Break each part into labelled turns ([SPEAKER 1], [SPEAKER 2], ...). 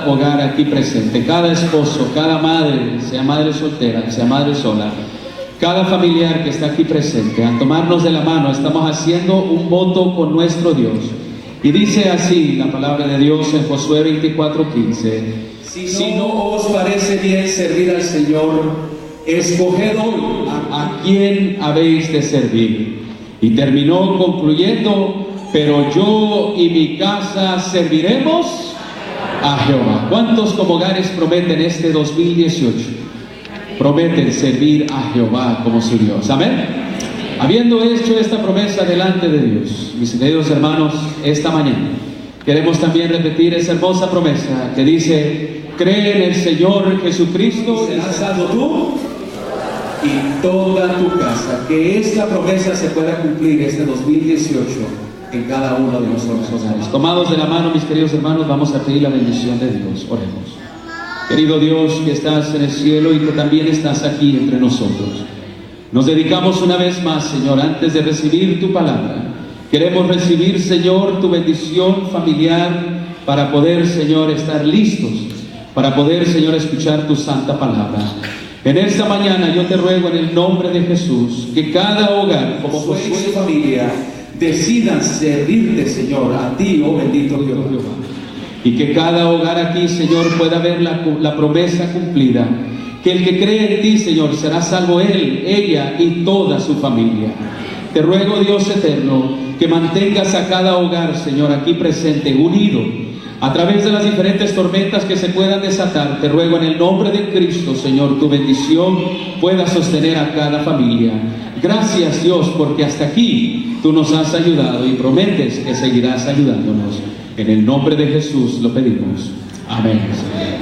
[SPEAKER 1] hogar aquí presente, cada esposo, cada madre, sea madre soltera, sea madre sola, cada familiar que está aquí presente, al tomarnos de la mano, estamos haciendo un voto con nuestro Dios. Y dice así la palabra de Dios en Josué 24:15: si no os parece bien servir al Señor, escoged hoy a quién habéis de servir. Y terminó concluyendo: pero yo y mi casa serviremos a Jehová. ¿Cuántos como hogares prometen este 2018? Prometen servir a Jehová como su Dios. Amén. Habiendo hecho esta promesa delante de Dios, mis queridos hermanos, esta mañana queremos también repetir esa hermosa promesa que dice: cree en el Señor Jesucristo y serás salvo tú y toda tu casa. Que esta promesa se pueda cumplir este 2018 en cada uno de nosotros. Tomados de la mano, mis queridos hermanos, vamos a pedir la bendición de Dios. Oremos. Querido Dios que estás en el cielo y que también estás aquí entre nosotros, nos dedicamos una vez más, Señor, antes de recibir tu palabra. Queremos recibir, Señor, tu bendición familiar para poder, Señor, estar listos, para poder, Señor, escuchar tu santa palabra. En esta mañana yo te ruego en el nombre de Jesús que cada hogar, como Josué y su familia, decidan servirte, Señor, a ti, oh bendito Jehová. Y que cada hogar aquí, Señor, pueda ver la promesa cumplida. Que el que cree en ti, Señor, será salvo él, ella y toda su familia. Te ruego, Dios eterno, que mantengas a cada hogar, Señor, aquí presente, unido, a través de las diferentes tormentas que se puedan desatar. Te ruego en el nombre de Cristo, Señor, tu bendición pueda sostener a cada familia. Gracias, Dios, porque hasta aquí tú nos has ayudado y prometes que seguirás ayudándonos. En el nombre de Jesús lo pedimos. Amén.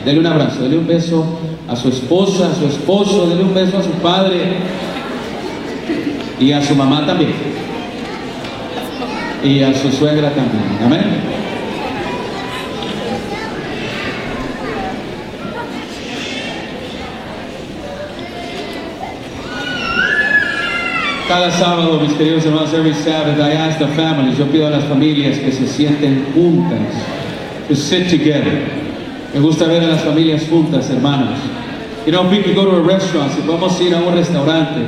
[SPEAKER 1] Dele un abrazo, dele un beso a su esposa, a su esposo, dele un beso a su padre y a su mamá también. Y a su suegra también. Amén. Cada sábado, mis queridos hermanos, every Sabbath, I ask the families, yo pido a las familias que se sienten juntas, to sit together. Me gusta ver a las familias juntas, hermanos. You know, if we could go to a restaurant, si podemos ir a un restaurante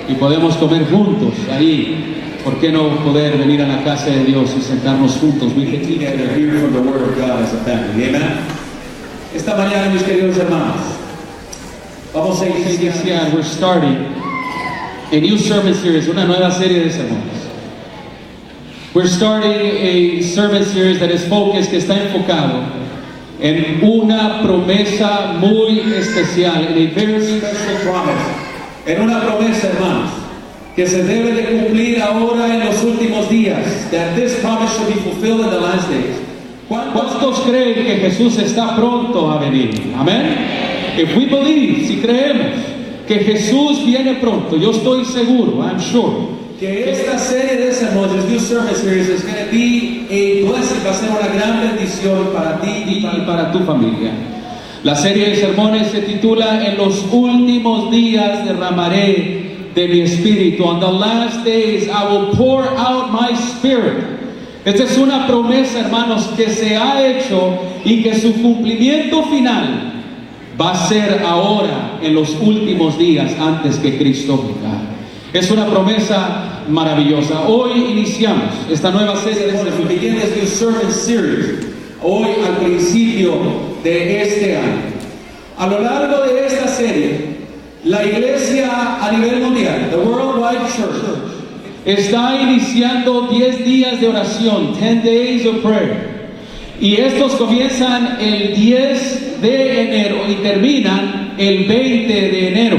[SPEAKER 1] y podemos comer juntos ahí, ¿por qué no poder venir a la casa de Dios y sentarnos juntos? We can together hear from the word of God as a family. Amen. Esta mañana, mis queridos hermanos, vamos a iniciar, we're starting a new sermon series, una nueva serie de sermones. We're starting a sermon series that is focused, que está enfocado en una promesa muy especial, en a very special promise, en una promesa, hermanos, que se debe de cumplir ahora en los últimos días. That this promise should be fulfilled in the last days. ¿Cuántos creen que Jesús está pronto a venir? Amén. If we believe, si creemos que Jesús viene pronto, yo estoy seguro, I'm sure, que esta serie de sermones, New Sermon Series, is going to be a blessing, va a ser una gran bendición para ti y para tu familia. La serie de sermones se titula En los últimos días derramaré de mi espíritu. On the last days I will pour out my spirit. Esta es una promesa, hermanos, que se ha hecho y que su cumplimiento final va a ser ahora, en los últimos días, antes que Cristo venga. Es una promesa maravillosa. Hoy iniciamos esta nueva serie de sermon series. Hoy al principio de este año. A lo largo de esta serie, la iglesia a nivel mundial, the Worldwide Church, está iniciando 10 días de oración, 10 days of prayer. Y estos comienzan el 10 de enero y terminan el 20 de enero.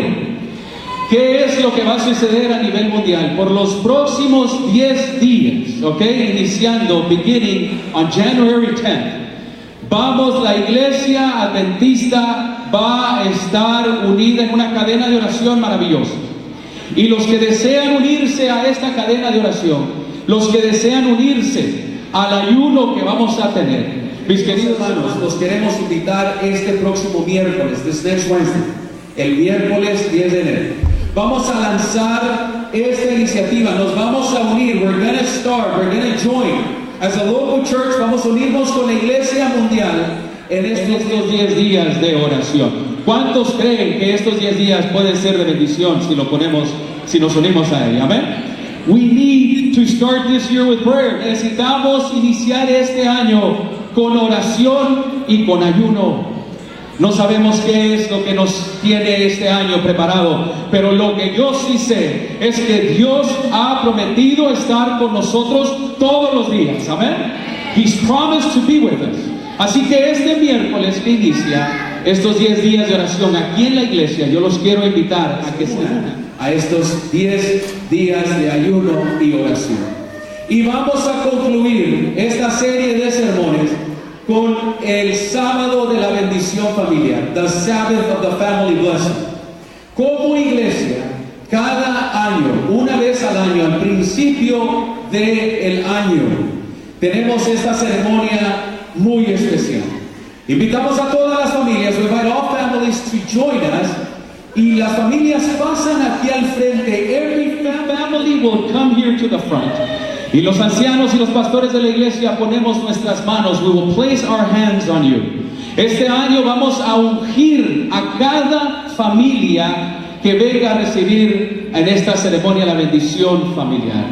[SPEAKER 1] ¿Qué es lo que va a suceder a nivel mundial? Por los próximos 10 días, iniciando, beginning on January 10th, la iglesia adventista va a estar unida en una cadena de oración maravillosa. Y los que desean unirse a esta cadena de oración, los que desean unirse al ayuno que vamos a tener, mis queridos hermanos, los queremos invitar este próximo miércoles, this next Wednesday, el miércoles 10 de enero. Vamos a lanzar esta iniciativa, nos vamos a unir, we're going to start, we're going to join. As a local church, vamos a unirnos con la iglesia mundial en estos 10 días de oración. ¿Cuántos creen que estos 10 días pueden ser de bendición si nos unimos a ella? Amén. We need to start this year with prayer. Necesitamos iniciar este año con oración y con ayuno. No sabemos qué es lo que nos tiene este año preparado, pero lo que yo sí sé es que Dios ha prometido estar con nosotros todos los días. Amén. He's promised to be with us. Así que este miércoles que inicia estos 10 días de oración aquí en la iglesia, yo los quiero invitar a que se unan a estos 10 días de ayuno y oración. Y vamos a concluir esta serie de sermones con el sábado de la bendición familiar, the Sabbath of the Family Blessing. Como iglesia, cada año, una vez al año, al principio del año, tenemos esta ceremonia muy especial. Invitamos a todas las familias, we invite all families to join us, y las familias pasan aquí al frente. Every family will come here to the front. Y los ancianos y los pastores de la iglesia ponemos nuestras manos. We will place our hands on you. Este año vamos a ungir a cada familia que venga a recibir en esta ceremonia la bendición familiar.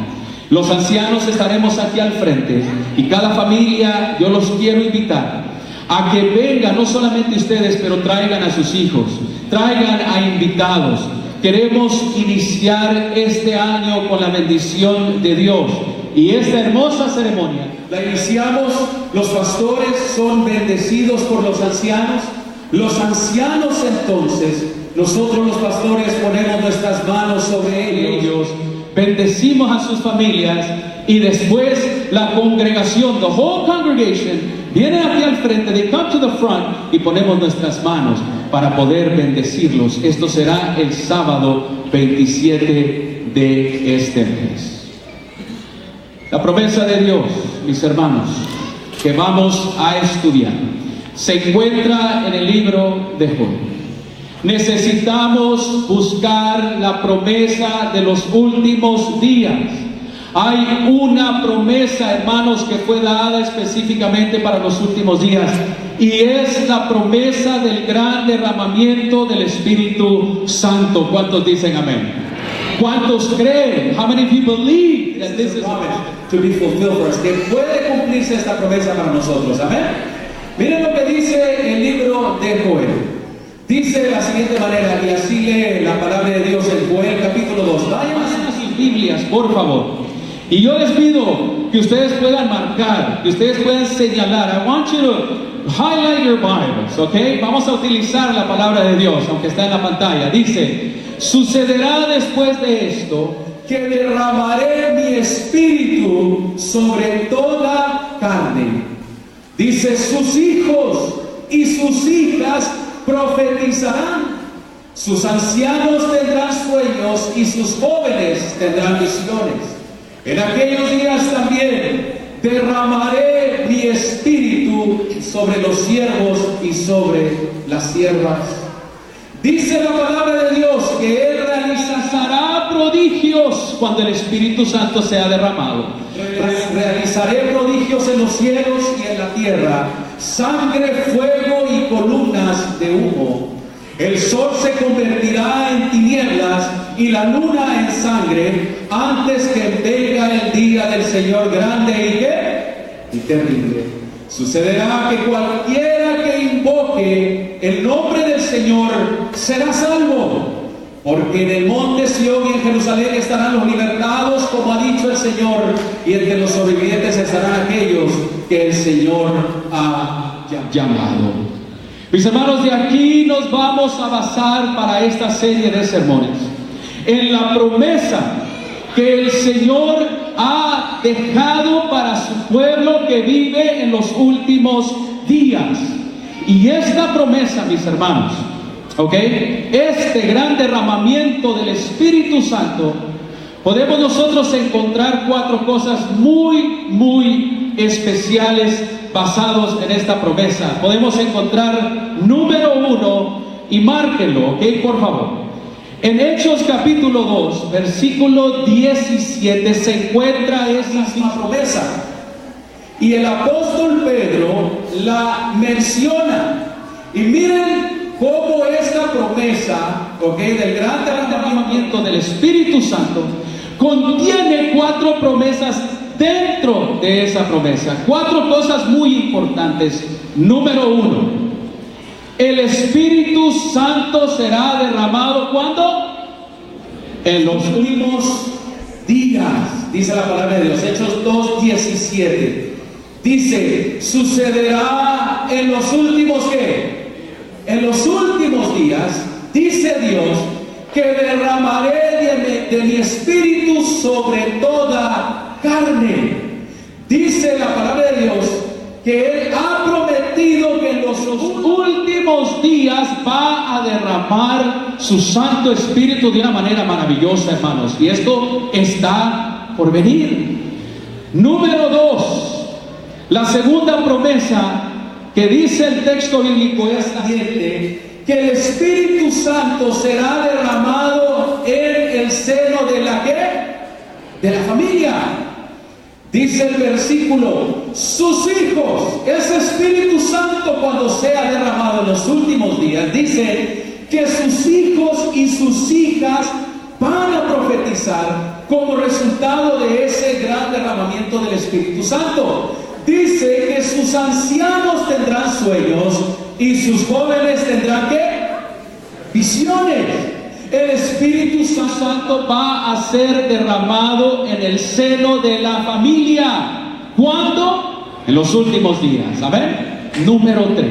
[SPEAKER 1] Los ancianos estaremos aquí al frente y cada familia yo los quiero invitar a que vengan, no solamente ustedes, pero traigan a sus hijos, traigan a invitados. Queremos iniciar este año con la bendición de Dios. Y esta hermosa ceremonia la iniciamos, los pastores son bendecidos por los ancianos. Los ancianos entonces, nosotros los pastores ponemos nuestras manos sobre ellos, bendecimos a sus familias y después la congregación, the whole congregation, viene aquí al frente, they come to the front y ponemos nuestras manos para poder bendecirlos. Esto será el sábado 27 de este mes. La promesa de Dios, mis hermanos, que vamos a estudiar, se encuentra en el libro de Job. Necesitamos buscar la promesa de los últimos días. Hay una promesa, hermanos, que fue dada específicamente para los últimos días, y es la promesa del gran derramamiento del Espíritu Santo. ¿Cuántos dicen amén? ¿Cuántos creen? How many people believe that this is to be fulfilled for us? Que puede cumplirse esta promesa para nosotros. Amén. Miren lo que dice el libro de Joel. Dice de la siguiente manera, y así lee la palabra de Dios en Joel capítulo 2. Vayan a sus Biblias, por favor. Y yo les pido que ustedes puedan marcar, que ustedes puedan señalar. I want you to highlight your Bibles, ¿ok? Vamos a utilizar la palabra de Dios, aunque está en la pantalla. Dice: sucederá después de esto que derramaré mi espíritu sobre toda carne. Dice: sus hijos y sus hijas profetizarán, sus ancianos tendrán sueños y sus jóvenes tendrán visiones. En aquellos días también derramaré mi espíritu sobre los siervos y sobre las siervas. Dice la palabra de Dios que Él realizará prodigios cuando el Espíritu Santo sea derramado. Realizaré prodigios en los cielos y en la tierra, sangre, fuego y columnas de humo. El sol se convertirá en tinieblas y la luna en sangre antes que venga el día del Señor grande y ¿qué? Y terrible. Sucederá que cualquiera que invoque el nombre del Señor será salvo, porque en el monte Sión y en Jerusalén estarán los libertados, como ha dicho el Señor, y entre los sobrevivientes estarán aquellos que el Señor ha llamado. Mis hermanos, de aquí nos vamos a basar para esta serie de sermones en la promesa que el Señor ha dejado para su pueblo que vive en los últimos días. Y esta promesa, mis hermanos, este gran derramamiento del Espíritu Santo, podemos nosotros encontrar 4 cosas muy especiales basados en esta promesa. Podemos encontrar, número 1, y márquenlo, por favor. En Hechos capítulo 2, versículo 17, se encuentra esa misma promesa.
[SPEAKER 2] Y el apóstol Pedro la menciona. Y miren cómo esta promesa, del gran derramamiento
[SPEAKER 1] del Espíritu Santo contiene 4 promesas dentro de esa promesa. 4 cosas muy importantes. Número 1, el Espíritu Santo será derramado ¿cuándo?
[SPEAKER 2] En los últimos días, dice la palabra de Dios, Hechos 2:17. Dice, sucederá en los últimos ¿qué? En los últimos días, dice Dios, que derramaré de mi espíritu sobre toda carne. Dice la palabra de Dios que Él ha prometido que en los
[SPEAKER 1] últimos días va a derramar su Santo Espíritu de una manera maravillosa, hermanos. Y esto está por venir. Número 2, la segunda promesa que dice el texto bíblico es la siguiente: que el Espíritu Santo será derramado en el seno de la ¿qué? De la familia. Dice el versículo, sus hijos, ese Espíritu Santo cuando sea derramado en los últimos días, dice que sus hijos y sus hijas van a profetizar como resultado de ese gran derramamiento del Espíritu Santo. Dice que sus ancianos tendrán sueños y sus jóvenes tendrán ¿qué? Visiones. El Espíritu Santo va a ser derramado en el seno de la familia. ¿Cuándo? En los últimos días. ¿Amén? Número 3.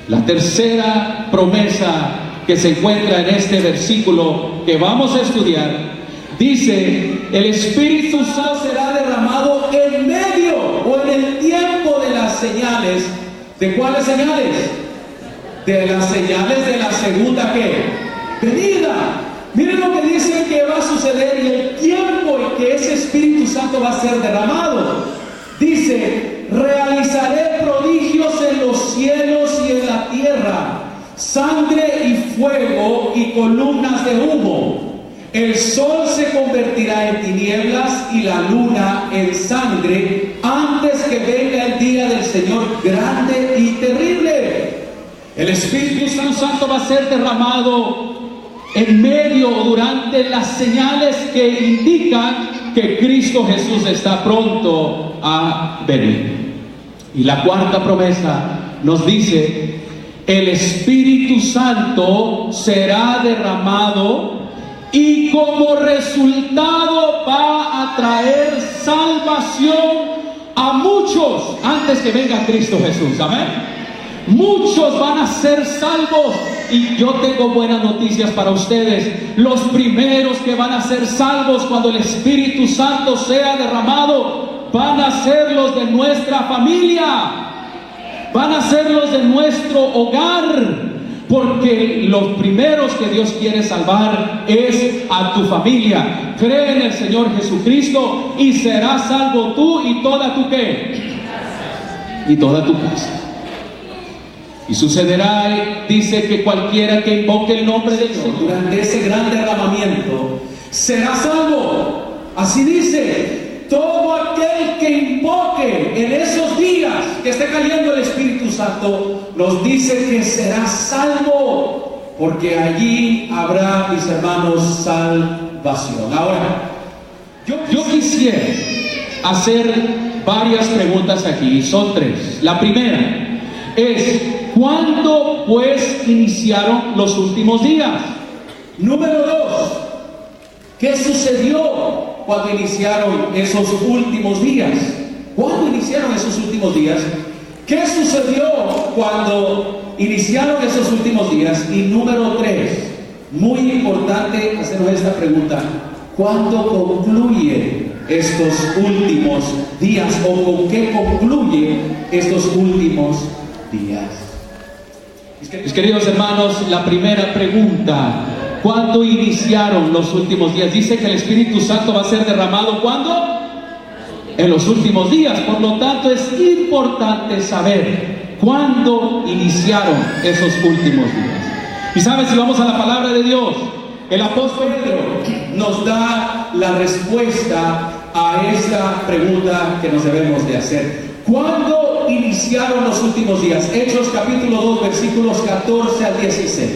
[SPEAKER 1] La tercera promesa que se encuentra en este versículo que vamos a estudiar, dice, el Espíritu Santo será derramado en medio o en el tiempo de las señales. ¿De cuáles señales? De las señales de la segunda ¿qué? Venida. Miren lo que dice que va a suceder y el tiempo en que ese Espíritu Santo va a ser derramado. Dice, realizaré prodigios en los cielos y en la tierra, sangre y fuego y columnas de humo. El sol se convertirá en tinieblas y la luna en sangre antes que venga el día del Señor grande y terrible. El Espíritu Santo va a ser derramado en medio o durante las señales que indican que Cristo Jesús está pronto a venir. Y la cuarta promesa nos dice, el Espíritu Santo será derramado y como resultado va a traer salvación a muchos antes que venga Cristo Jesús. Amén. Muchos van a ser salvos. Y yo tengo buenas noticias para ustedes. Los primeros que van a ser salvos cuando el Espíritu Santo sea derramado van a ser los de nuestra familia, van a ser los de nuestro hogar, porque los primeros que Dios quiere salvar es a tu familia. Cree en el Señor Jesucristo y serás salvo tú y toda tu ¿qué? Y toda tu casa. Y sucederá, dice, que cualquiera que invoque el nombre del Señor
[SPEAKER 2] durante ese gran derramamiento será salvo. Así dice, todo aquel que invoque en esos días que esté cayendo el Espíritu Santo, nos dice que será salvo, porque allí habrá, mis hermanos, salvación. Ahora,
[SPEAKER 1] yo quisiera hacer varias preguntas aquí, son 3. La primera es, ¿cuándo pues iniciaron los últimos días?
[SPEAKER 2] Número 2, ¿qué sucedió cuando iniciaron esos últimos días? ¿Cuándo iniciaron esos últimos días? ¿Qué sucedió cuando iniciaron esos últimos días? Y número 3, muy importante hacernos esta pregunta: ¿cuándo concluyen estos últimos días? ¿O con qué concluyen estos últimos días?
[SPEAKER 1] Mis queridos hermanos, la primera pregunta: ¿cuándo iniciaron los últimos días? Dice que el Espíritu Santo va a ser derramado ¿cuándo? En los últimos días. Por lo tanto, es importante saber cuándo iniciaron esos últimos días. Y sabes, si vamos a la palabra de Dios, el apóstol Pedro nos da la respuesta
[SPEAKER 2] a esta pregunta que nos debemos de hacer. ¿Cuándo iniciaron los últimos días? Hechos capítulo 2, versículos 14 al 16.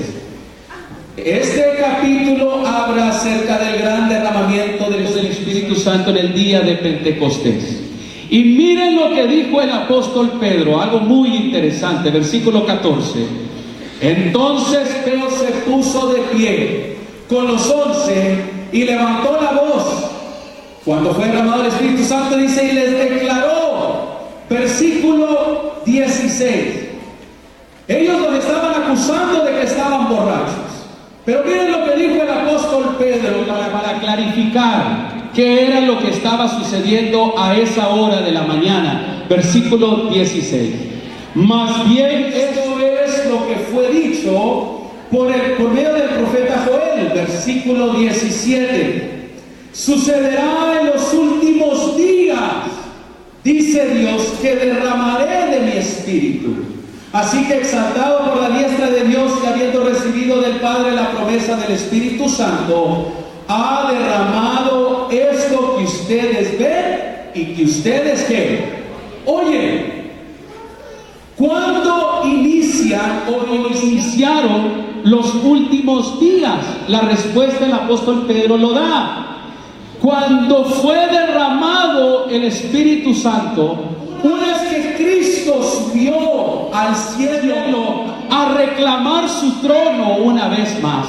[SPEAKER 2] Este capítulo habla acerca del gran derramamiento del Espíritu Santo en el día de Pentecostés. Y miren lo que dijo el apóstol Pedro, algo muy interesante, versículo 14. Entonces Pedro se puso de pie con los 11 y levantó la voz. Cuando fue derramado el Espíritu Santo, dice, y les declaró, versículo 16. Ellos los estaban acusando de que estaban borrachos. Pero miren lo que dijo el apóstol Pedro para clarificar qué era lo que estaba sucediendo a esa hora de la mañana. Versículo 16. Más bien eso es lo que fue dicho por medio del profeta Joel. Versículo 17. Sucederá en los últimos días, dice Dios, que derramaré de mi espíritu. Así que exaltado por la diestra de Dios y habiendo recibido del Padre la promesa del Espíritu Santo, ha derramado esto que ustedes ven y que ustedes ¿qué? Oyen. ¿Cuándo inician o iniciaron los últimos días? La respuesta el apóstol Pedro lo da. Cuando fue derramado el Espíritu Santo, una vez que Cristo subió al cielo a reclamar su trono una vez más.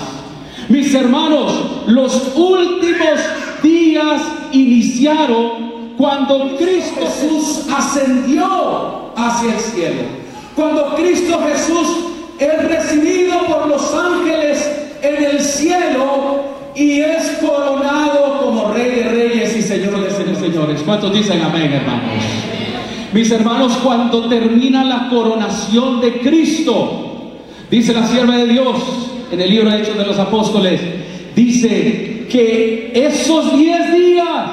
[SPEAKER 2] Mis hermanos, los últimos días iniciaron cuando Cristo Jesús ascendió hacia el cielo. Cuando Cristo Jesús es recibido por los ángeles en el cielo y es coronado como Rey de Reyes y Señor de Señores. ¿Cuántos dicen amén, hermanos? Mis hermanos, cuando termina la coronación de Cristo, dice la sierva de Dios en el libro de Hechos de los Apóstoles, dice que esos 10 días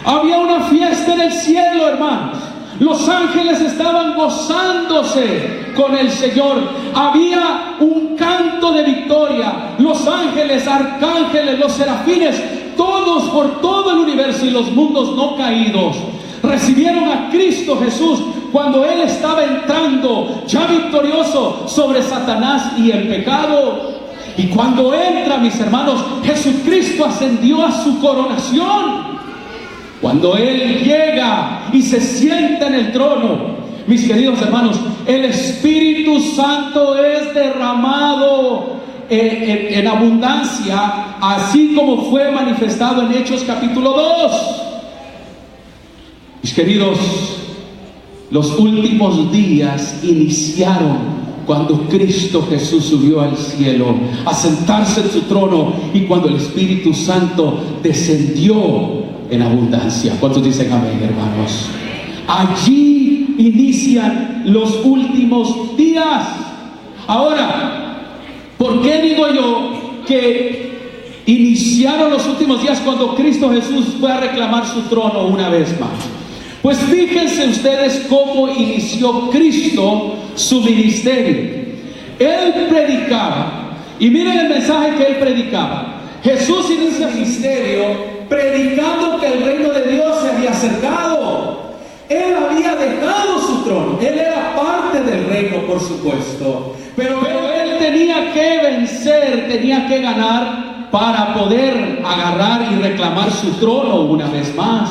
[SPEAKER 2] había una fiesta en el cielo, hermanos. Los ángeles estaban gozándose con el Señor. Había un canto de victoria. Los ángeles, arcángeles, los serafines, todos por todo el universo y los mundos no caídos, recibieron a Cristo Jesús cuando Él estaba entrando ya victorioso sobre Satanás y el pecado. Y cuando entra, mis hermanos, Jesucristo ascendió a su coronación. Cuando Él llega y se sienta en el trono, mis queridos hermanos, el Espíritu Santo es derramado en abundancia, así como fue manifestado en Hechos capítulo 2. Mis queridos, los últimos días iniciaron cuando Cristo Jesús subió al cielo a sentarse en su trono y cuando el Espíritu Santo descendió en abundancia. ¿Cuántos dicen amén, hermanos? Allí inician los últimos días. Ahora, ¿por qué digo yo que iniciaron los últimos días cuando Cristo Jesús fue a reclamar su trono una vez más? Pues fíjense ustedes cómo inició Cristo su ministerio. Él predicaba, y miren el mensaje que Él predicaba. Jesús inicia el ministerio predicando que el reino de Dios se había acercado. Él había dejado su trono. Él era parte del reino, por supuesto. Pero Él tenía que vencer, tenía que ganar para poder agarrar y reclamar su trono una vez más.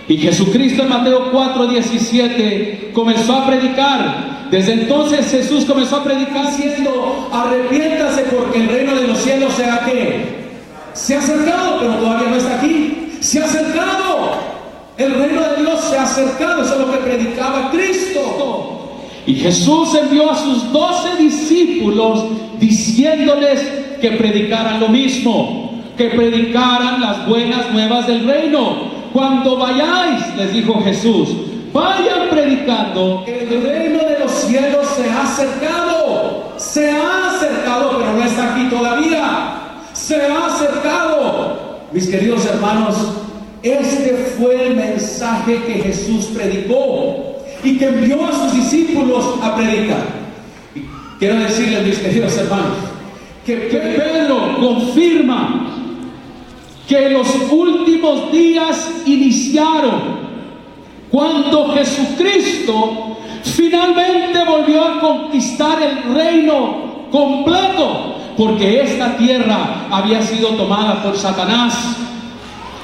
[SPEAKER 2] Y Jesucristo en Mateo 4:17 comenzó a predicar. Desde entonces Jesús comenzó a predicar diciendo: arrepiéntase porque el reino de los cielos se ha se ha acercado, pero todavía no está aquí. Se ha acercado. El reino de Dios se ha acercado. Eso es lo que predicaba Cristo. Y Jesús envió a sus 12 discípulos diciéndoles que predicaran lo mismo, que predicaran las buenas nuevas del reino. Cuando vayáis, les dijo Jesús, vayan predicando que el reino de los cielos se ha acercado. Se ha acercado, pero no está aquí todavía. Se ha acercado. Mis queridos hermanos, este fue el mensaje que Jesús predicó y que envió a sus discípulos a predicar. Y quiero decirles, mis queridos hermanos, que Pedro confirma que los últimos días iniciaron cuando Jesucristo finalmente volvió a conquistar el reino completo, porque esta tierra había sido tomada por Satanás.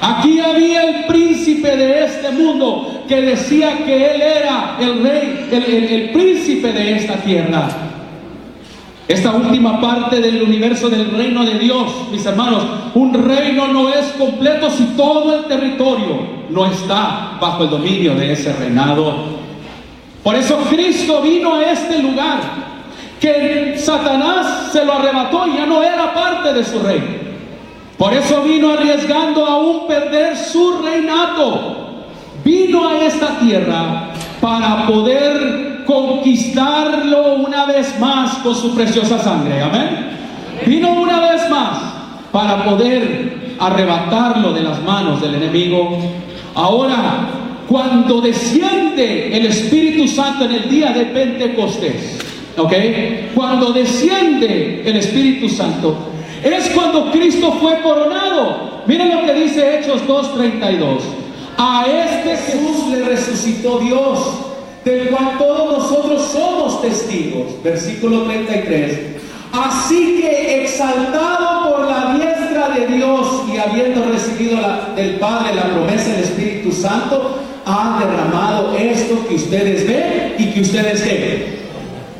[SPEAKER 2] Aquí había el príncipe de este mundo que decía que él era el rey, el príncipe de esta tierra. Esta última parte del universo del reino de Dios, mis hermanos, un reino no es completo si todo el territorio no está bajo el dominio de ese reinado. Por eso Cristo vino a este lugar que Satanás se lo arrebató y ya no era parte de su reino. Por eso vino arriesgando aún perder su reinato. Vino a esta tierra para poder conquistarlo una vez más con su preciosa sangre. Amén. Vino una vez más para poder arrebatarlo de las manos del enemigo. Ahora, cuando desciende el Espíritu Santo en el día de Pentecostés, cuando desciende el Espíritu Santo, es cuando Cristo fue coronado. Miren lo que dice Hechos 2:32. A este Jesús le resucitó Dios, del cual todos nosotros somos testigos. Versículo 33. Así que, exaltado por la diestra de Dios y habiendo recibido del Padre la promesa del Espíritu Santo, ha derramado esto que ustedes ven y que ustedes ven.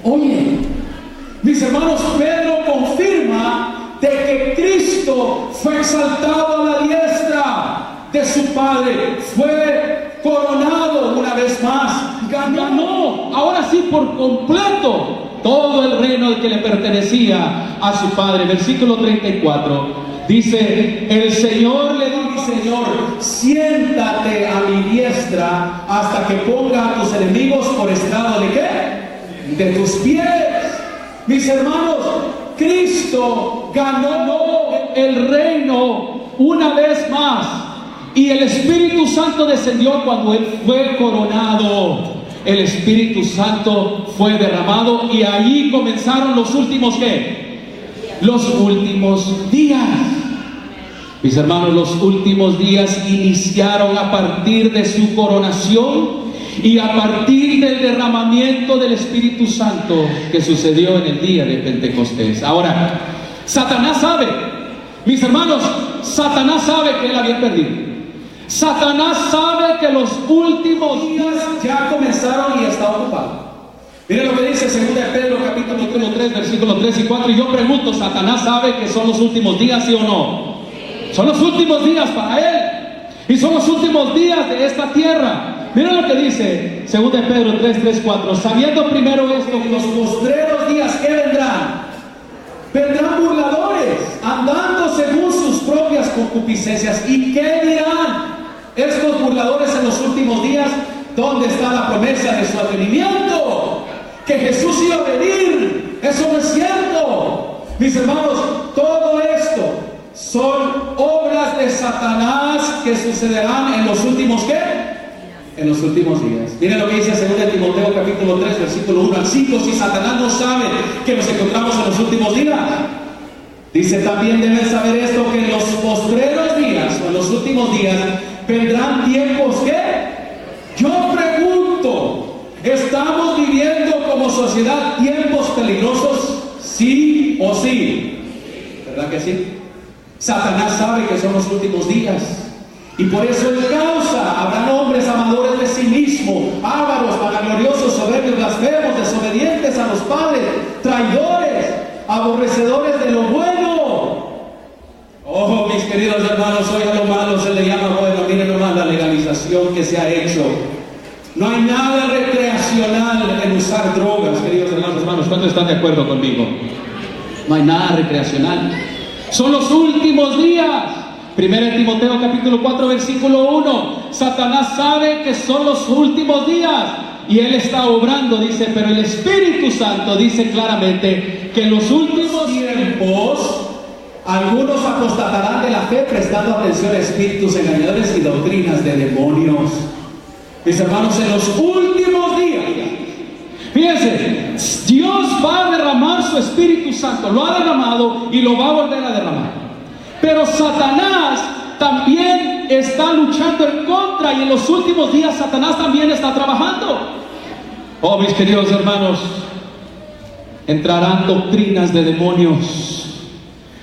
[SPEAKER 2] Oye, mis hermanos, Pedro confirma de que Cristo fue exaltado a la diestra de su Padre, fue coronado una vez más, ganó, ahora sí por completo, todo el reino que le pertenecía a su Padre. Versículo 34 dice: el Señor le dijo: Señor, siéntate a mi diestra hasta que ponga a tus enemigos por estrado de ¿qué? De tus pies. Mis hermanos, Cristo ganó el reino una vez más, y el Espíritu Santo descendió cuando Él fue coronado. El Espíritu Santo fue derramado y allí comenzaron los últimos ¿qué? Los últimos días. Mis hermanos, los últimos días iniciaron a partir de su coronación y a partir del derramamiento del Espíritu Santo que sucedió en el día de Pentecostés. Ahora, Satanás sabe, mis hermanos, Satanás sabe que él había perdido. Satanás sabe que los últimos días ya comenzaron y está ocupado. Miren lo que dice 2 Pedro capítulo 3 versículos 3 y 4. Y yo pregunto, ¿Satanás sabe que son los últimos días, sí o no? Son los últimos días para él, y son los últimos días de esta tierra. Miren lo que dice 2 Pedro 3, 4. Sabiendo primero esto, que los postreros días que vendrán burladores, andando según sus propias concupiscencias. ¿Y qué dirán estos burladores en los últimos días? ¿Dónde está la promesa de su advenimiento? Que Jesús iba a venir. Eso no es cierto. Mis hermanos, todo esto son obras de Satanás que sucederán en los últimos ¿qué? En los últimos días. Miren lo que dice 2 Timoteo capítulo 3 versículo 1 al 5. Si Satanás no sabe que nos encontramos en los últimos días, dice: también deben saber esto, que en los postreros días o en los últimos días vendrán tiempos ¿qué? Yo pregunto, ¿estamos viviendo como sociedad tiempos peligrosos? ¿Sí o sí? ¿Verdad que sí? Satanás sabe que son los últimos días, y por eso él causa: habrán hombres amadores de sí mismo, ávaros, vanagloriosos, soberbios, blasfemos, desobedientes a los padres, traidores, aborrecedores de lo bueno. Oh, mis queridos hermanos, hoy a lo malo se le llama bueno. Miren nomás la legalización que se ha hecho. No hay nada recreacional en usar drogas, queridos hermanos. ¿Cuántos están de acuerdo conmigo? No hay nada recreacional. Son los últimos días. 1 Timoteo capítulo 4 versículo 1. Satanás sabe que son los últimos días y él está obrando, dice, pero el Espíritu Santo dice claramente que en los últimos tiempos algunos apostatarán de la fe, prestando atención a espíritus engañadores y doctrinas de demonios. Mis hermanos, en los últimos días, fíjense, Dios va a derramar su Espíritu Santo. Lo ha derramado y lo va a volver a derramar. Pero Satanás
[SPEAKER 1] también está luchando en contra, y en los últimos días Satanás también está trabajando. Oh, mis queridos hermanos, entrarán doctrinas de demonios.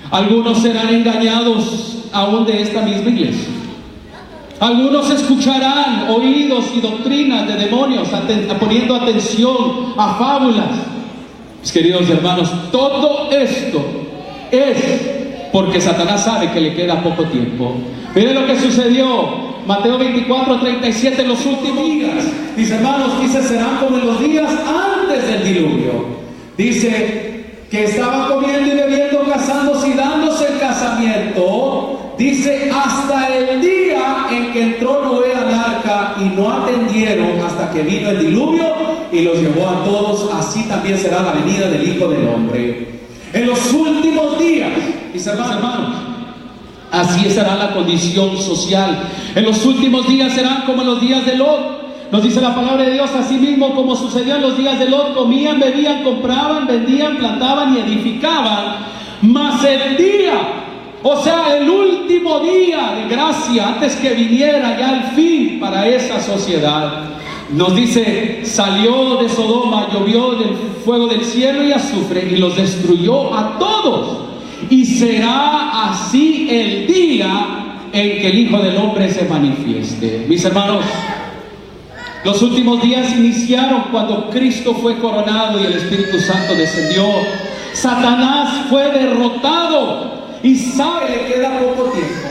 [SPEAKER 1] Algunos serán engañados aún de esta misma iglesia. Algunos escucharán oídos y doctrinas de demonios, poniendo atención a fábulas. Mis queridos hermanos, todo esto es porque Satanás sabe que le queda poco tiempo. Miren lo que sucedió. Mateo 24:37, los últimos días.
[SPEAKER 2] Dice, hermanos, dice, serán como en los días antes del diluvio. Dice que estaban comiendo y bebiendo, casándose y dándose el casamiento. Dice, hasta el día en que entró Noé al arca, y no atendieron hasta que vino el diluvio y los llevó a todos. Así también será la venida del Hijo del Hombre en los últimos días. Mis hermanos, así será la condición social. En los últimos días serán como en los días de Lot. Nos dice la palabra de Dios: así mismo como sucedió en los días de Lot, comían, bebían, compraban, vendían, plantaban y edificaban. Mas el día, o sea, el último día de gracia, antes que viniera ya el fin para esa sociedad, nos dice, salió de Sodoma, llovió del fuego del cielo y azufre, y los destruyó a todos. Y será así el día en que el Hijo del Hombre se manifieste. Mis hermanos, los últimos días iniciaron cuando Cristo fue coronado y el Espíritu Santo descendió. Satanás fue derrotado y sabe que le queda poco tiempo.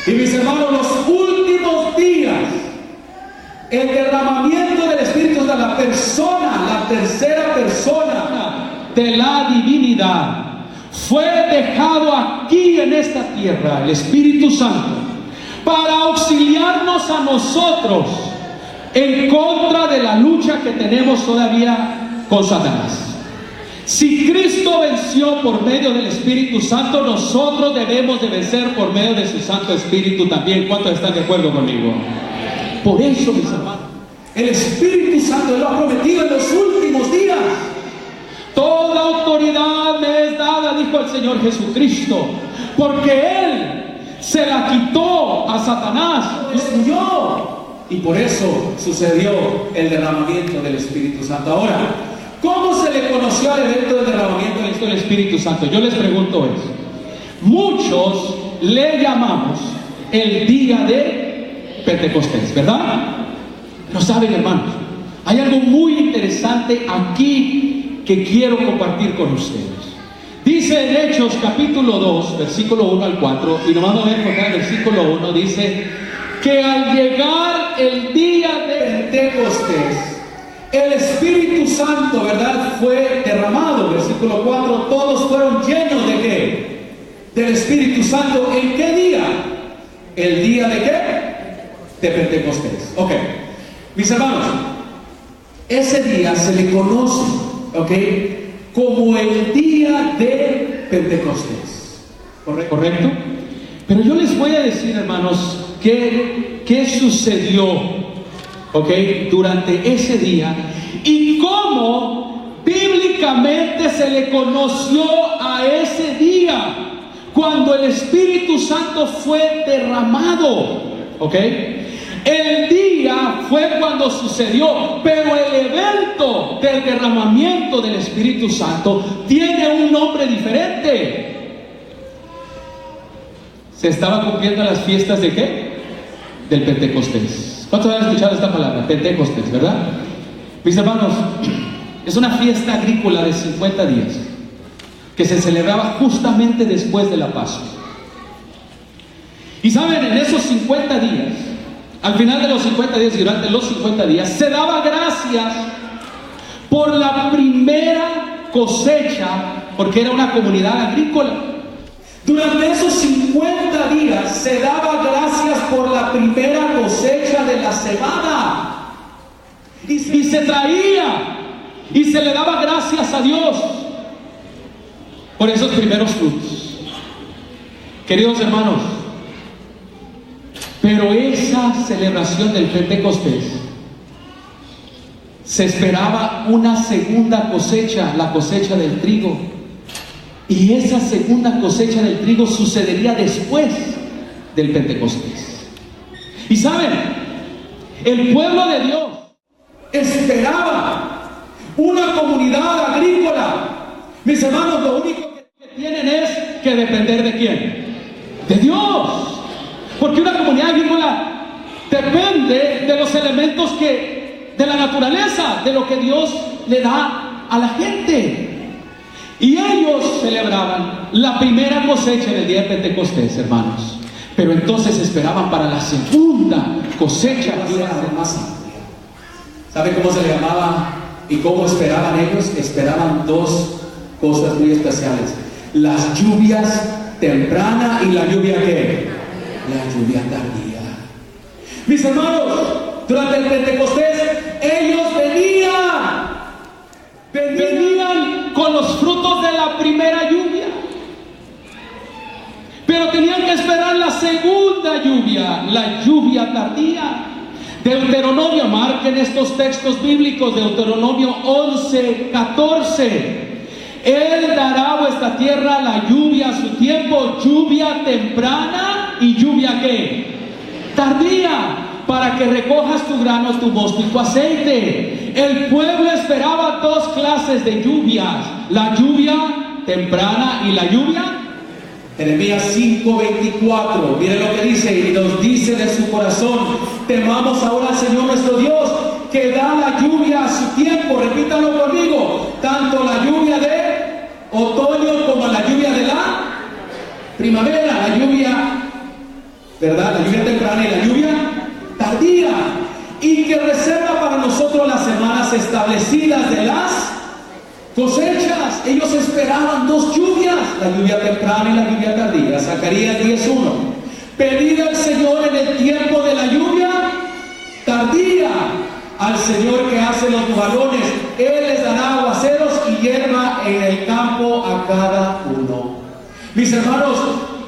[SPEAKER 2] Y mis hermanos, los últimos días, el derramamiento del Espíritu de la persona, la tercera persona de la divinidad, fue dejado aquí en esta tierra, el Espíritu Santo, para auxiliarnos a nosotros en contra de la lucha que tenemos todavía con Satanás. Si Cristo venció por medio del Espíritu Santo, nosotros debemos de vencer por medio de su Santo Espíritu también. ¿Cuántos están de acuerdo conmigo? Por eso, mis hermanos, el Espíritu Santo lo ha prometido en los últimos días. Toda autoridad me es dada, dijo el Señor Jesucristo, porque Él se la quitó a Satanás, destruyó. Y por eso sucedió el derramamiento del Espíritu Santo. Ahora, ¿cómo se le conoció al evento del derramamiento del Espíritu Santo? Yo les pregunto eso. Muchos le llamamos el día de Pentecostés, ¿verdad? Pero saben, hermanos, hay algo muy interesante aquí que quiero compartir con ustedes. Dice en Hechos capítulo 2, versículo 1 al 4, y nomás me voy a enfocar en el versículo 1, dice que al llegar el día de Pentecostés, el Espíritu Santo, ¿verdad?, fue derramado. Versículo 4, todos fueron llenos ¿de qué? Del Espíritu Santo. ¿En qué día? ¿El día de qué? De Pentecostés. Ok, mis hermanos, ese día se le conoce, ok, como el día de Pentecostés. ¿Correcto? Pero yo les voy a decir, hermanos, qué sucedió, ok, durante ese día y cómo bíblicamente se le conoció a ese día cuando el Espíritu Santo fue derramado, ok. El día fue cuando sucedió, pero el evento del derramamiento del Espíritu Santo tiene un nombre diferente. Se estaban cumpliendo las fiestas ¿de qué? Del Pentecostés. ¿Cuántos han escuchado esta palabra? Pentecostés, ¿verdad? Mis hermanos, es una fiesta agrícola de 50 días que se celebraba justamente después de la Pascua. Y saben, en esos 50 días, al final de los 50 días y durante los 50 días, se daba gracias por la primera cosecha, porque era una comunidad agrícola. Durante esos 50 días se daba gracias por la primera cosecha de la cebada. Y se traía y se le daba gracias a Dios por esos primeros frutos. Queridos hermanos, pero esa celebración del Pentecostés se esperaba una segunda cosecha, la cosecha del trigo. Y esa segunda cosecha del trigo sucedería después del Pentecostés. Y saben, el pueblo de Dios esperaba una comunidad agrícola. Mis hermanos, lo único que tienen es que depender ¿de quién? De Dios. Porque una comunidad agrícola depende de los elementos de la naturaleza, de lo que Dios le da a la gente. Y ellos celebraban la primera cosecha en el día de Pentecostés, hermanos. Pero entonces esperaban para la segunda cosecha. ¿Sabe cómo se le llamaba y cómo esperaban ellos? Esperaban dos cosas muy especiales: las lluvias temprana y la lluvia ¿qué? La lluvia tardía. Mis hermanos, durante el Pentecostés ellos venían con los frutos de la primera lluvia, pero tenían que esperar la segunda lluvia, la lluvia tardía. Deuteronomio, marquen estos textos bíblicos, Deuteronomio 11:14. Él dará a vuestra tierra la lluvia a su tiempo, lluvia temprana y lluvia ¿qué? Tardía, para que recojas tu grano, tu mosto y tu aceite. El pueblo esperaba dos clases de lluvias: la lluvia temprana y la lluvia. Jeremías 5:24, miren lo que dice, y nos dice de su corazón: temamos ahora al Señor nuestro Dios, que da la lluvia a su tiempo. Repítalo conmigo: tanto la lluvia de otoño como la lluvia de la primavera, la lluvia, ¿verdad? La lluvia temprana y la lluvia tardía, y que reserva para nosotros las semanas establecidas de las cosechas. Ellos esperaban dos lluvias, la lluvia temprana y la lluvia tardía. Zacarías 10:1. Pedid al Señor en el tiempo de la lluvia tardía, al Señor que hace los nubarrones. Él les dará aguaceros y hierba en el campo a cada uno. Mis hermanos,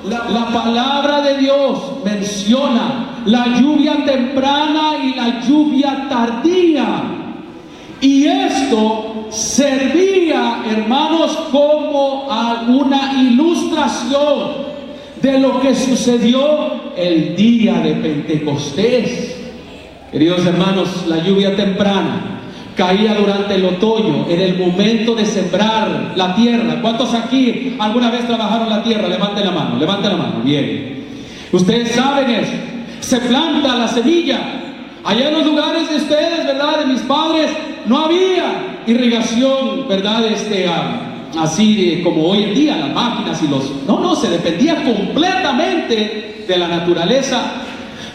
[SPEAKER 2] la palabra de Dios menciona la lluvia temprana y la lluvia tardía. Y esto servía, hermanos, como una ilustración de lo que sucedió el día de Pentecostés. Queridos hermanos, la lluvia temprana caía durante el otoño, en el momento de sembrar la tierra. ¿Cuántos aquí alguna vez trabajaron la tierra? Levanten la mano, bien. Ustedes saben eso. Se planta la semilla. Allá en los lugares de ustedes, ¿verdad? De mis padres, no había irrigación, ¿verdad? Así como hoy en día, las máquinas y No, se dependía completamente de la naturaleza.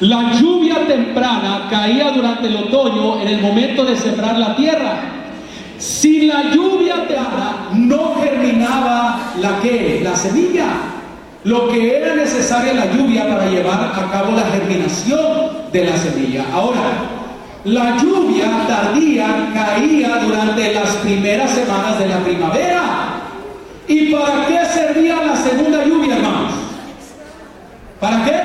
[SPEAKER 2] La lluvia temprana caía durante el otoño, en el momento de sembrar la tierra. Sin la lluvia temprana no germinaba la semilla. Lo que era necesaria la lluvia para llevar a cabo la germinación de la semilla. Ahora, la lluvia tardía caía durante las primeras semanas de la primavera. ¿Y para qué servía la segunda lluvia, hermanos? ¿Para qué?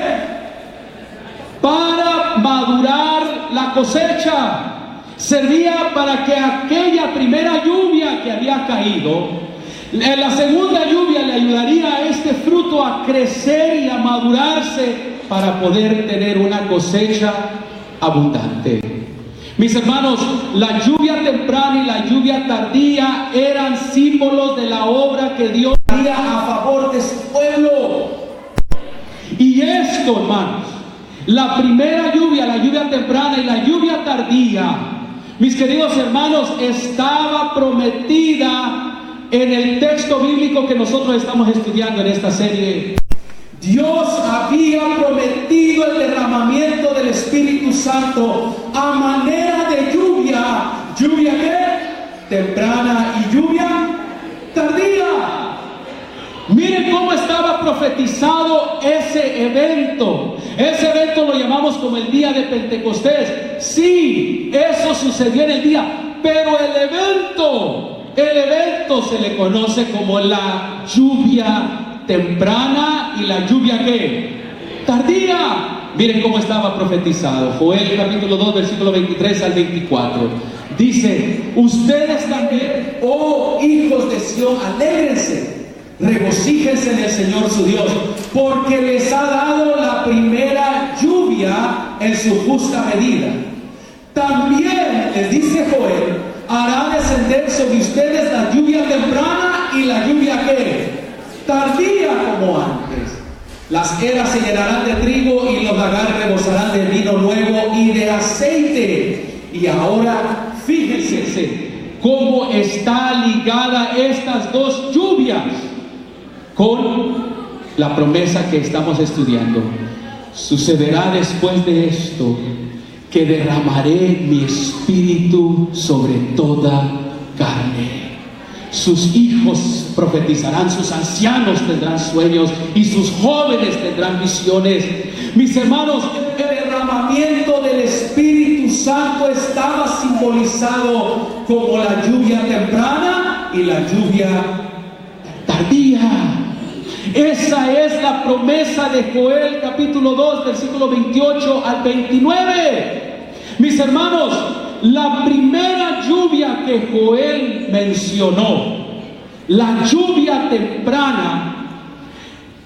[SPEAKER 2] Para madurar la cosecha. Servía para que aquella primera lluvia que había caído, la segunda lluvia le ayudaría a este fruto a crecer y a madurarse para poder tener una cosecha abundante. Mis hermanos, la lluvia temprana y la lluvia tardía eran símbolos de la obra que Dios haría a favor de su pueblo. Y esto, hermanos, la primera lluvia, la lluvia temprana y la lluvia tardía, mis queridos hermanos, estaba prometida en el texto bíblico que nosotros estamos estudiando en esta serie. Dios había prometido el derramamiento del Espíritu Santo a manera de lluvia. ¿Lluvia qué? Temprana y lluvia tardía. Miren cómo estaba profetizado ese evento. Ese evento lo llamamos como el día de Pentecostés. Sí, eso sucedió en el día, pero el evento se le conoce como la lluvia temprana y la lluvia ¿qué? Tardía. Miren cómo estaba profetizado. Joel capítulo 2 versículo 23 al 24. Dice: ustedes también, oh hijos de Sión, alégrense Regocíjense en el Señor su Dios, porque les ha dado la primera lluvia en su justa medida. También, les dice Joel, hará descender sobre ustedes la lluvia temprana y la lluvia ¿qué? Tardía como antes. Las eras se llenarán de trigo y los lagares rebosarán de vino nuevo y de aceite. Y ahora, fíjense cómo está ligada estas dos lluvias con la promesa que estamos estudiando. Sucederá después de esto que derramaré mi espíritu sobre toda carne. Sus hijos profetizarán, sus ancianos tendrán sueños y sus jóvenes tendrán visiones. Mis hermanos, el derramamiento del Espíritu Santo estaba simbolizado como la lluvia temprana y la lluvia tardía. Esa es la promesa de Joel capítulo 2, versículo 28 al 29. Mis hermanos, la primera lluvia que Joel mencionó, la lluvia temprana,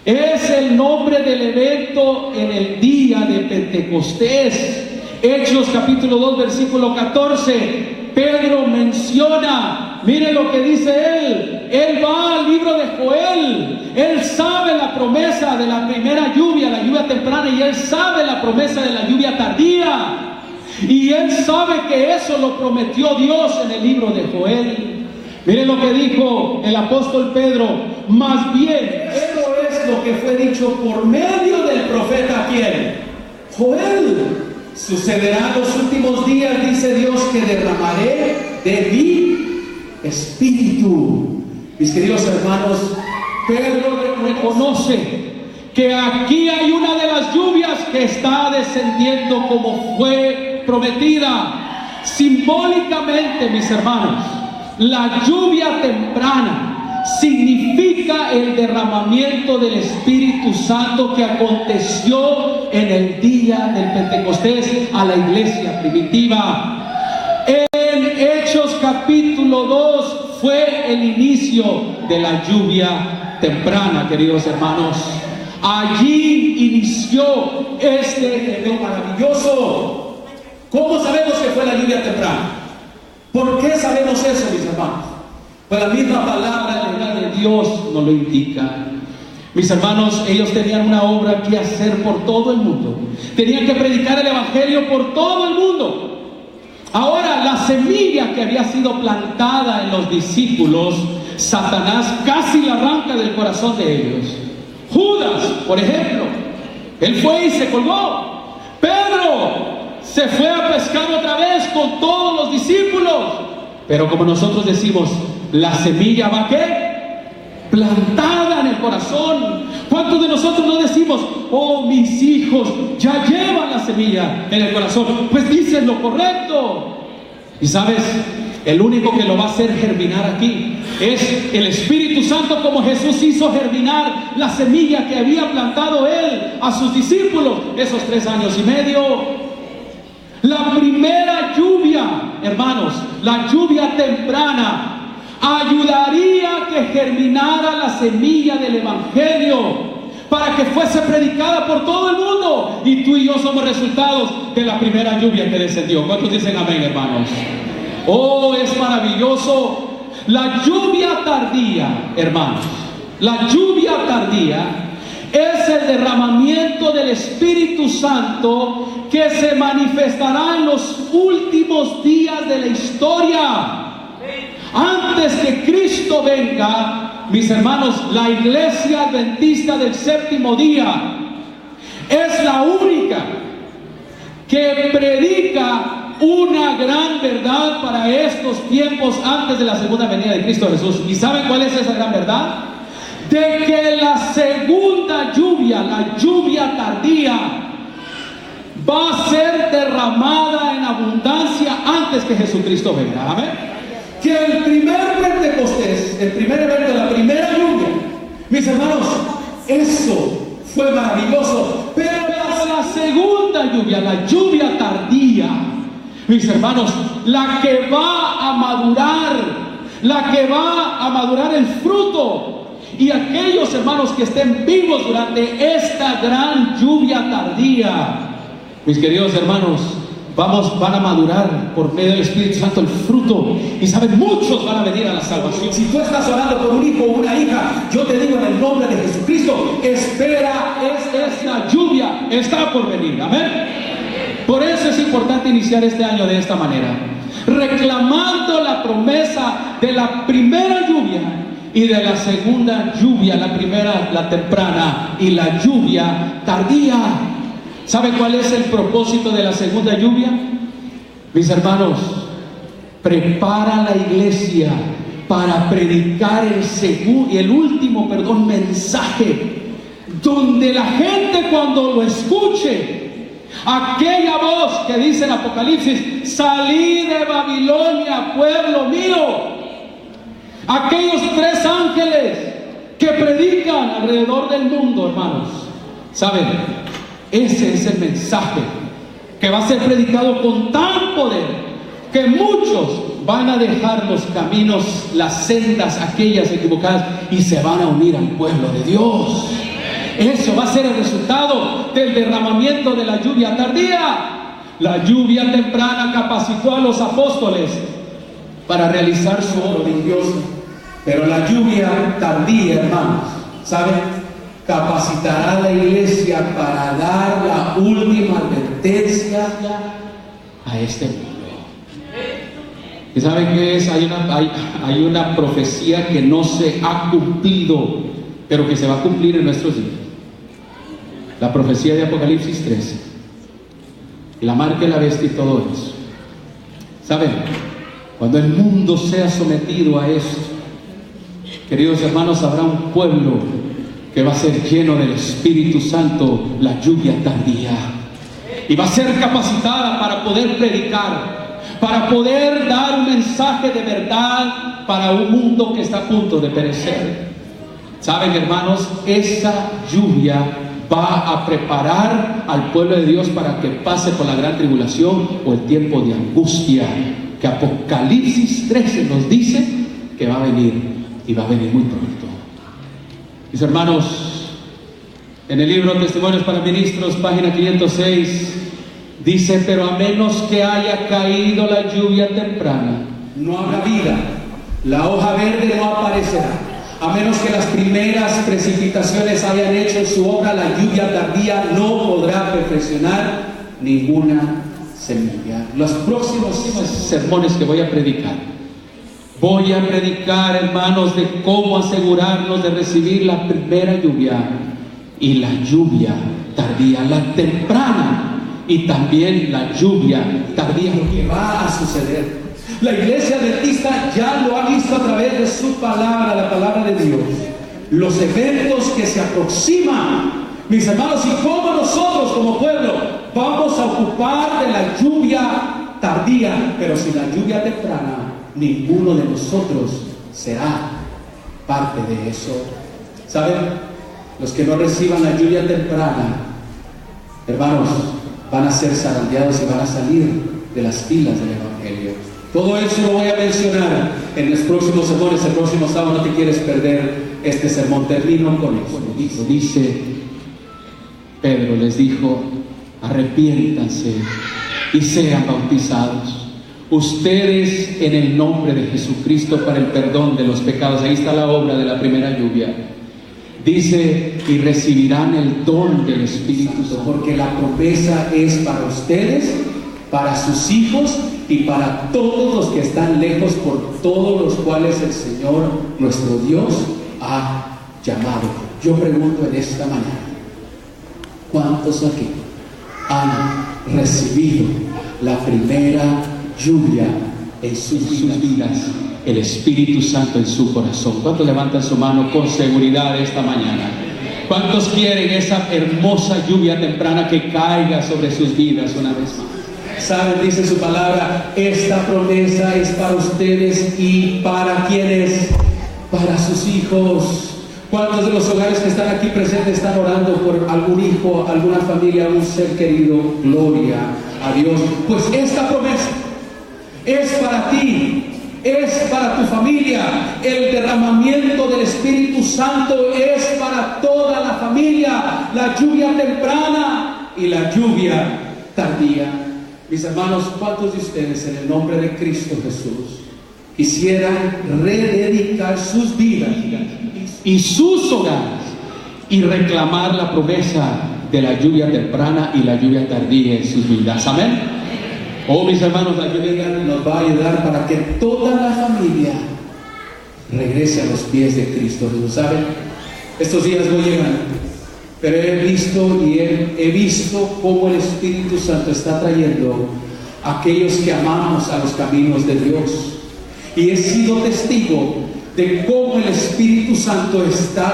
[SPEAKER 2] es el nombre del evento en el día de Pentecostés. Hechos capítulo 2, versículo 14. Pedro menciona, mire lo que dice él va al libro de Joel, él sabe la promesa de la primera lluvia, la lluvia temprana, y él sabe la promesa de la lluvia tardía, y él sabe que eso lo prometió Dios en el libro de Joel. Mire lo que dijo el apóstol Pedro, más bien, esto es lo que fue dicho por medio del profeta, ¿quién? Joel. Sucederá en los últimos días, dice Dios, que derramaré de mi espíritu. Mis queridos hermanos, Pedro reconoce que aquí hay una de las lluvias que está descendiendo como fue prometida. Simbólicamente, mis hermanos, la lluvia temprana significa el derramamiento del Espíritu Santo que aconteció en el día del Pentecostés a la iglesia primitiva. En Hechos capítulo 2 fue el inicio de la lluvia temprana, queridos hermanos. Allí inició este evento maravilloso. ¿Cómo sabemos que fue la lluvia temprana? ¿Por qué sabemos eso, mis hermanos? Pues la misma palabra legal de Dios nos lo indica. Mis hermanos, ellos tenían una obra que hacer por todo el mundo. Tenían que predicar el evangelio por todo el mundo. Ahora, la semilla que había sido plantada en los discípulos, Satanás casi la arranca del corazón de ellos. Judas, por ejemplo, él fue y se colgó. Pedro se fue a pescar otra vez con todos los discípulos. Pero como nosotros decimos, la semilla va ¿qué? Plantada en el corazón. ¿Cuántos de nosotros no decimos, oh, mis hijos ya llevan la semilla en el corazón? Pues dicen lo correcto. Y sabes, el único que lo va a hacer germinar aquí es el Espíritu Santo, como Jesús hizo germinar la semilla que había plantado él a sus discípulos esos 3 años y medio. La primera lluvia, hermanos, la lluvia temprana, ayudaría a que germinara la semilla del evangelio para que fuese predicada por todo el mundo, y tú y yo somos resultados de la primera lluvia que descendió. ¿Cuántos dicen amén, hermanos? Oh, es maravilloso. La lluvia tardía, hermanos, la lluvia tardía es el derramamiento del Espíritu Santo que se manifestará en los últimos días de la historia. Antes que Cristo venga, mis hermanos, la iglesia adventista del séptimo día es la única que predica una gran verdad para estos tiempos antes de la segunda venida de Cristo Jesús. ¿Y saben cuál es esa gran verdad? De que la segunda lluvia, la lluvia tardía, va a ser derramada en abundancia antes que Jesucristo venga. Amén. Que el primer Pentecostés, el primer evento, la primera lluvia, mis hermanos, eso fue maravilloso. Pero la segunda lluvia, la lluvia tardía, mis hermanos, la que va a madurar el fruto
[SPEAKER 1] y aquellos hermanos que estén vivos durante esta gran lluvia tardía, mis queridos hermanos, van a madurar por medio del Espíritu Santo el fruto, y saben, muchos van a venir a la salvación.
[SPEAKER 2] Si tú estás orando por un hijo o una hija, yo te digo en el nombre de Jesucristo, espera,
[SPEAKER 1] esta lluvia está por venir, amén. Por eso es importante iniciar este año de esta manera, reclamando la promesa de la primera lluvia y de la segunda lluvia, la primera, la temprana, y la lluvia tardía. ¿Sabe cuál es el propósito de la segunda lluvia? Mis hermanos, prepara la iglesia para predicar el último mensaje, donde la gente, cuando lo escuche, aquella voz que dice en Apocalipsis: salí de Babilonia, pueblo mío. Aquellos 3 ángeles que predican alrededor del mundo, hermanos, ¿saben? Ese es el mensaje que va a ser predicado con tan poder que muchos van a dejar los caminos, las sendas aquellas equivocadas, y se van a unir al pueblo de Dios. Eso va a ser el resultado del derramamiento de la lluvia tardía. La lluvia temprana capacitó a los apóstoles para realizar su obra religiosa, pero la lluvia tardía, hermanos, ¿saben?, capacitará a la iglesia para dar la última advertencia a este mundo. ¿Y saben qué es? Hay una profecía que no se ha cumplido, pero que se va a cumplir en nuestros días. La profecía de Apocalipsis 13, la marca de la bestia y todo eso. ¿Saben? Cuando el mundo sea sometido a esto, queridos hermanos, habrá un pueblo que va a ser lleno del Espíritu Santo, la lluvia tardía, y va a ser capacitada para poder predicar, para poder dar un mensaje de verdad para un mundo que está a punto de perecer. Saben, hermanos, esa lluvia va a preparar al pueblo de Dios para que pase por la gran tribulación o el tiempo de angustia que Apocalipsis 13 nos dice que va a venir, y va a venir muy pronto. Mis hermanos, en el libro Testimonios para Ministros, página 506, dice: pero a menos que haya caído la lluvia temprana,
[SPEAKER 2] no habrá vida, la hoja verde no aparecerá. A menos que las primeras precipitaciones hayan hecho su obra, la lluvia tardía no podrá perfeccionar ninguna semilla. Los próximos
[SPEAKER 1] sermones que voy a predicar, hermanos, de cómo asegurarnos de recibir la primera lluvia y la lluvia tardía, la temprana y también la lluvia tardía.
[SPEAKER 2] Lo que va a suceder, la iglesia adventista ya lo ha visto a través de su palabra, la palabra de Dios, los eventos que se aproximan, mis hermanos, y cómo nosotros como pueblo vamos a ocupar de la lluvia tardía, pero sin la lluvia temprana ninguno de nosotros será parte de eso. ¿Saben? Los que no reciban la lluvia temprana, hermanos, van a ser zarandeados y van a salir de las filas del Evangelio. Todo eso lo voy a mencionar en los próximos sermones. El próximo sábado no te quieres perder este sermón. Termino con esto.
[SPEAKER 1] Dice Pedro, les dijo: arrepiéntanse y sean bautizados ustedes en el nombre de Jesucristo para el perdón de los pecados. Ahí está la obra de la primera lluvia. Dice: y recibirán el don del Espíritu Santo.
[SPEAKER 2] Porque la promesa es para ustedes, para sus hijos y para todos los que están lejos, por todos los cuales el Señor nuestro Dios ha llamado. Yo pregunto en esta mañana: ¿cuántos aquí han recibido la primera lluvia en sus vidas, el Espíritu Santo en su corazón? ¿Cuántos levantan su mano con seguridad esta mañana? ¿Cuántos quieren esa hermosa lluvia temprana que caiga sobre sus vidas una vez más? ¿Saben? Dice su palabra: esta promesa es para ustedes y para quienes, para sus hijos. ¿Cuántos de los hogares que están aquí presentes están orando por algún hijo, alguna familia, algún ser querido? Gloria a Dios. Pues esta promesa es para ti, es para tu familia, el derramamiento del Espíritu Santo es para toda la familia, la lluvia temprana y la lluvia tardía. Mis hermanos, ¿cuántos de ustedes en el nombre de Cristo Jesús quisieran rededicar sus vidas
[SPEAKER 1] y sus hogares y reclamar la promesa de la lluvia temprana y la lluvia tardía en sus vidas? Amén. Oh, mis hermanos, la lluvia
[SPEAKER 2] nos va a ayudar para que toda la familia regrese a los pies de Cristo Jesús. ¿Saben? Estos días no llegan, pero he visto cómo el Espíritu Santo está trayendo a aquellos que amamos a los caminos de Dios. Y he sido testigo de cómo el Espíritu Santo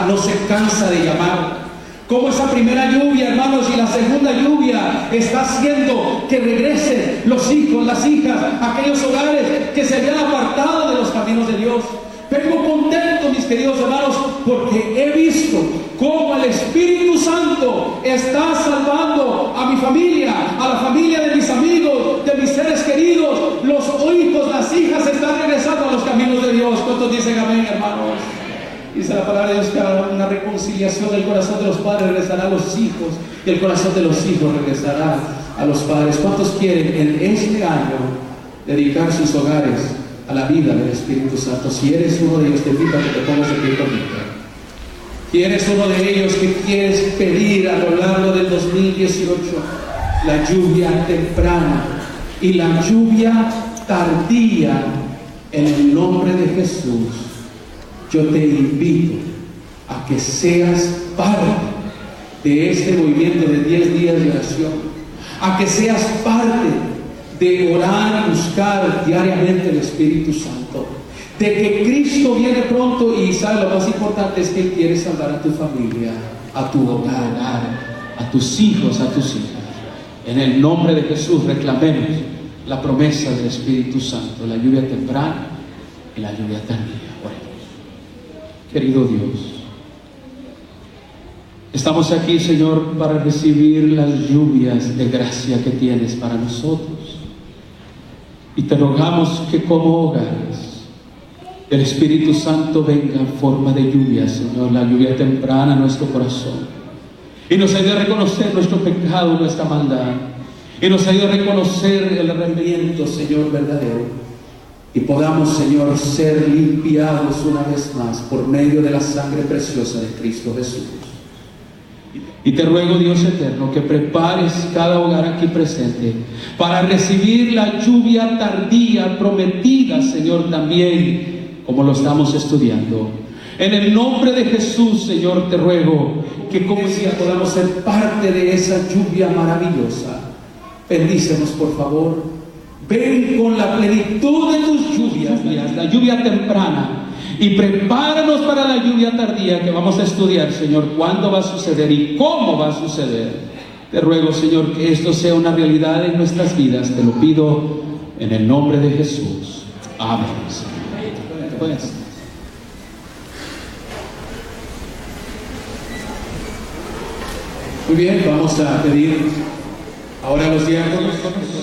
[SPEAKER 2] no se cansa de llamar. Como esa primera lluvia, hermanos, y la segunda lluvia está haciendo que regresen los hijos, las hijas, aquellos hogares que se habían apartado de los caminos de Dios. Vengo contento, mis queridos hermanos, porque he visto cómo el Espíritu Santo está salvando a mi familia, a la familia de mis amigos, de mis seres queridos. Los hijos, las hijas están regresando a los caminos de Dios. ¿Cuántos dicen amén, hermanos? Dice la palabra de Dios que habrá una reconciliación del corazón de los padres, regresará a los hijos, y el corazón de los hijos regresará a los padres. ¿Cuántos quieren en este año dedicar sus hogares a la vida del Espíritu Santo? Si eres uno de ellos, te invito a que te pongas de pie conmigo. Si eres uno de ellos que quieres pedir a lo largo del 2018 la lluvia temprana y la lluvia tardía en el nombre de Jesús, yo te invito a que seas parte de este movimiento de 10 días de oración, a que seas parte de orar y buscar diariamente el Espíritu Santo, de que Cristo viene pronto, y sabe, lo más importante es que Él quiere salvar a tu familia, a tu hogar, a tus hijos, a tus hijas. En el nombre de Jesús reclamemos la promesa del Espíritu Santo, la lluvia temprana y la lluvia tardía. Querido Dios, estamos aquí, Señor, para recibir las lluvias de gracia que tienes para nosotros. Y te rogamos que como hogares el Espíritu Santo venga en forma de lluvia, Señor, la lluvia temprana en nuestro corazón, y nos ayude a reconocer nuestro pecado, nuestra maldad, y nos ayude a reconocer el arrepentimiento, Señor, verdadero, y podamos, Señor, ser limpiados una vez más por medio de la sangre preciosa de Cristo Jesús. Y te ruego, Dios eterno, que prepares cada hogar aquí presente para recibir la lluvia tardía prometida, Señor, también como lo estamos estudiando. En el nombre de Jesús, Señor, te ruego que como iglesia podamos ser parte de esa lluvia maravillosa. Bendícenos, por favor. Ven con la plenitud de tus lluvias, la lluvia temprana, y prepáranos para la lluvia tardía que vamos a estudiar, Señor, cuándo va a suceder y cómo va a suceder. Te ruego, Señor, que esto sea una realidad en nuestras vidas. Te lo pido en el nombre de Jesús. Amén. Muy bien, vamos a pedir ahora a los diáconos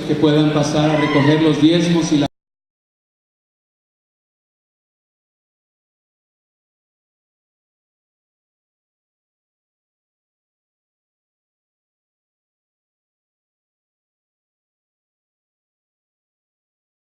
[SPEAKER 2] que puedan pasar a recoger los diezmos y la